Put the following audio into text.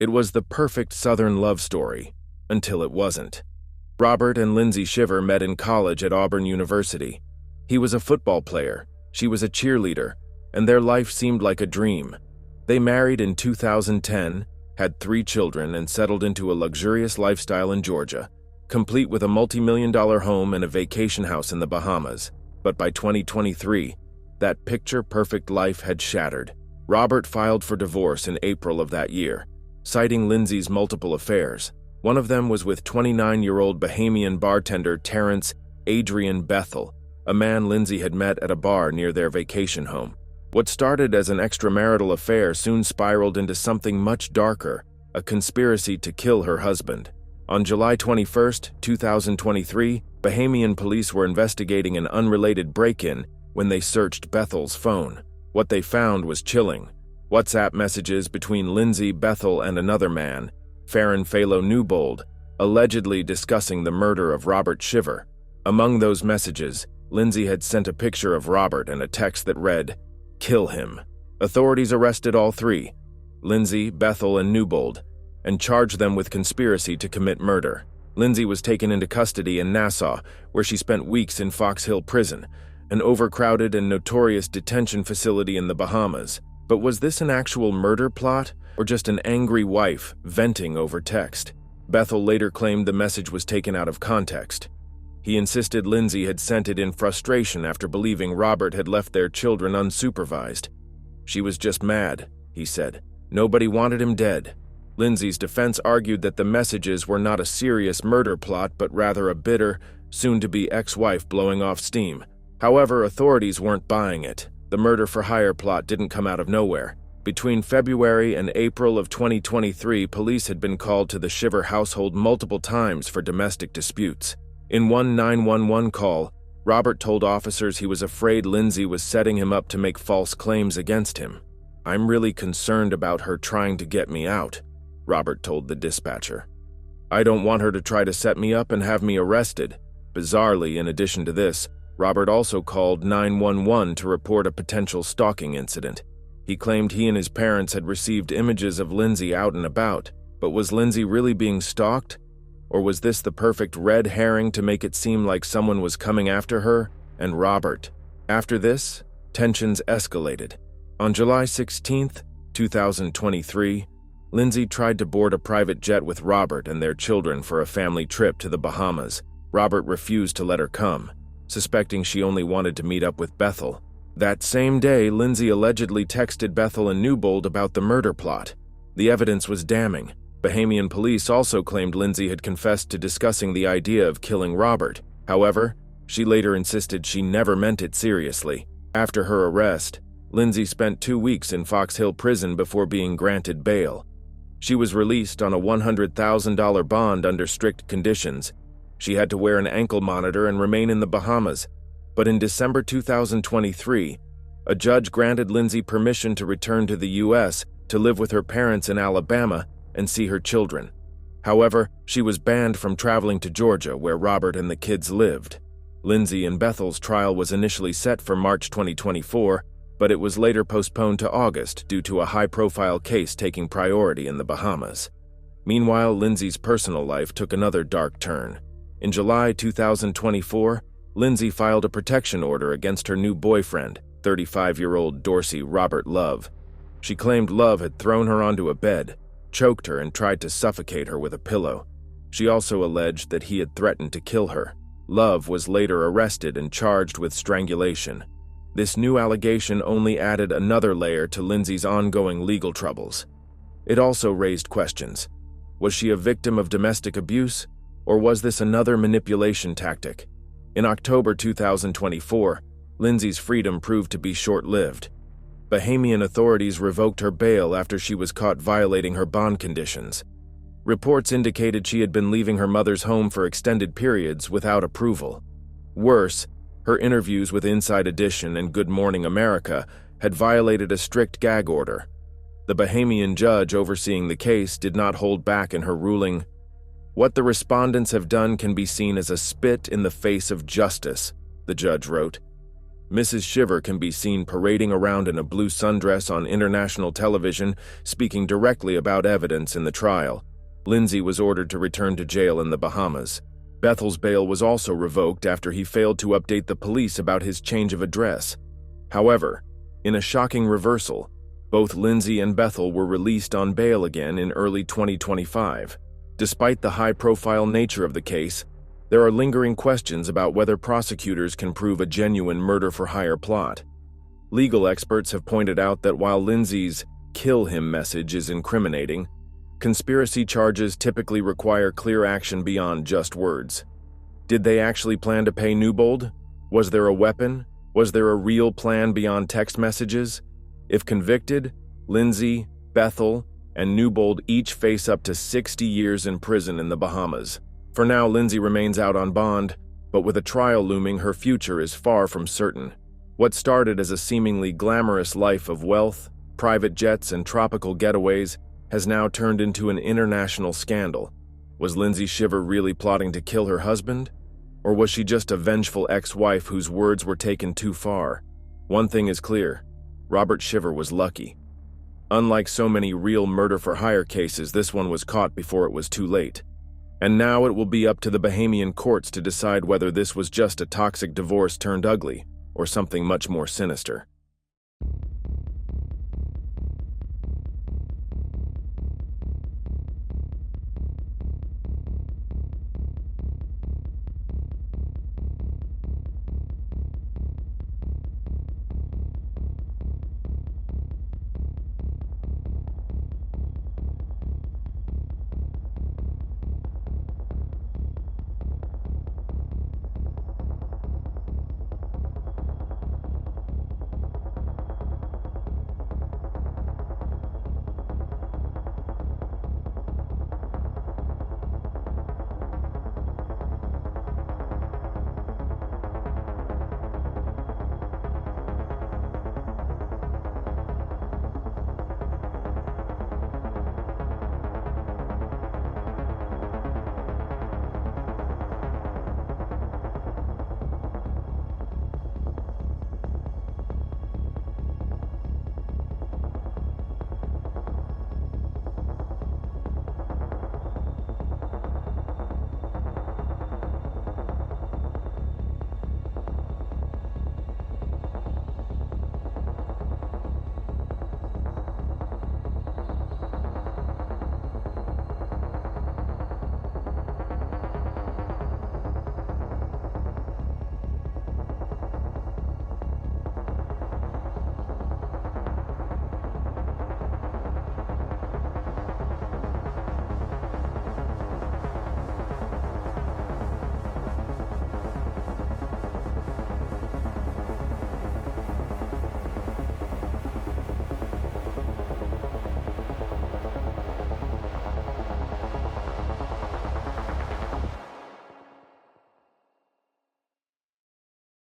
It was the perfect Southern love story, until it wasn't. Robert and Lindsay Shiver met in college at Auburn University. He was a football player, she was a cheerleader, and their life seemed like a dream. They married in 2010, had 3 children, and settled into a luxurious lifestyle in Georgia, complete with a multi-million-dollar home and a vacation house in the Bahamas. But by 2023, that picture-perfect life had shattered. Robert filed for divorce in April of that year, citing Lindsay's multiple affairs. One of them was with 29-year-old Bahamian bartender Terrence Adrian Bethel, a man Lindsay had met at a bar near their vacation home. What started as an extramarital affair soon spiraled into something much darker, a conspiracy to kill her husband. On July 21, 2023, Bahamian police were investigating an unrelated break-in when they searched Bethel's phone. What they found was chilling. WhatsApp messages between Lindsay, Bethel, and another man, Farron Phalo Newbold, allegedly discussing the murder of Robert Shiver. Among those messages, Lindsay had sent a picture of Robert and a text that read, "Kill him." Authorities arrested all 3, Lindsay, Bethel, and Newbold, and charged them with conspiracy to commit murder. Lindsay was taken into custody in Nassau, where she spent weeks in Fox Hill Prison, an overcrowded and notorious detention facility in the Bahamas. But was this an actual murder plot, or just an angry wife venting over text? Bethel later claimed the message was taken out of context. He insisted Lindsay had sent it in frustration after believing Robert had left their children unsupervised. She was just mad, he said. Nobody wanted him dead. Lindsay's defense argued that the messages were not a serious murder plot, but rather a bitter, soon-to-be ex-wife blowing off steam. However, authorities weren't buying it. The murder-for-hire plot didn't come out of nowhere. Between February and April of 2023, police had been called to the Shiver household multiple times for domestic disputes. In one 911 call, Robert told officers he was afraid Lindsay was setting him up to make false claims against him. "I'm really concerned about her trying to get me out," Robert told the dispatcher. "I don't want her to try to set me up and have me arrested." Bizarrely, in addition to this, Robert also called 911 to report a potential stalking incident. He claimed he and his parents had received images of Lindsay out and about, but was Lindsay really being stalked? Or was this the perfect red herring to make it seem like someone was coming after her and Robert? After this, tensions escalated. On July 16, 2023, Lindsay tried to board a private jet with Robert and their children for a family trip to the Bahamas. Robert refused to let her come, suspecting she only wanted to meet up with Bethel. That same day, Lindsay allegedly texted Bethel and Newbold about the murder plot. The evidence was damning. Bahamian police also claimed Lindsay had confessed to discussing the idea of killing Robert. However, she later insisted she never meant it seriously. After her arrest, Lindsay spent 2 weeks in Fox Hill Prison before being granted bail. She was released on a $100,000 bond under strict conditions. She had to wear an ankle monitor and remain in the Bahamas. But in December 2023, a judge granted Lindsay permission to return to the U.S. to live with her parents in Alabama and see her children. However, she was banned from traveling to Georgia, where Robert and the kids lived. Lindsay and Bethel's trial was initially set for March 2024, but it was later postponed to August due to a high-profile case taking priority in the Bahamas. Meanwhile, Lindsay's personal life took another dark turn. In July 2024, Lindsay filed a protection order against her new boyfriend, 35-year-old Dorsey Robert Love. She claimed Love had thrown her onto a bed, choked her, and tried to suffocate her with a pillow. She also alleged that he had threatened to kill her. Love was later arrested and charged with strangulation. This new allegation only added another layer to Lindsay's ongoing legal troubles. It also raised questions. Was she a victim of domestic abuse, or was this another manipulation tactic? In October 2024, Lindsay's freedom proved to be short-lived. Bahamian authorities revoked her bail after she was caught violating her bond conditions. Reports indicated she had been leaving her mother's home for extended periods without approval. Worse, her interviews with Inside Edition and Good Morning America had violated a strict gag order. The Bahamian judge overseeing the case did not hold back in her ruling. "What the respondents have done can be seen as a spit in the face of justice," the judge wrote. Mrs. Shiver can be seen parading around in a blue sundress on international television, speaking directly about evidence in the trial. Lindsay was ordered to return to jail in the Bahamas. Bethel's bail was also revoked after he failed to update the police about his change of address. However, in a shocking reversal, both Lindsay and Bethel were released on bail again in early 2025. Despite the high-profile nature of the case, there are lingering questions about whether prosecutors can prove a genuine murder-for-hire plot. Legal experts have pointed out that while Lindsay's "kill him" message is incriminating, conspiracy charges typically require clear action beyond just words. Did they actually plan to pay Newbold? Was there a weapon? Was there a real plan beyond text messages? If convicted, Lindsay, Bethel, and Newbold each face up to 60 years in prison in the Bahamas. For now, Lindsay remains out on bond, but with a trial looming, her future is far from certain. What started as a seemingly glamorous life of wealth, private jets, and tropical getaways has now turned into an international scandal. Was Lindsay Shiver really plotting to kill her husband? Or was she just a vengeful ex-wife whose words were taken too far? One thing is clear: Robert Shiver was lucky. Unlike so many real murder-for-hire cases, this one was caught before it was too late. And now it will be up to the Bahamian courts to decide whether this was just a toxic divorce turned ugly, or something much more sinister.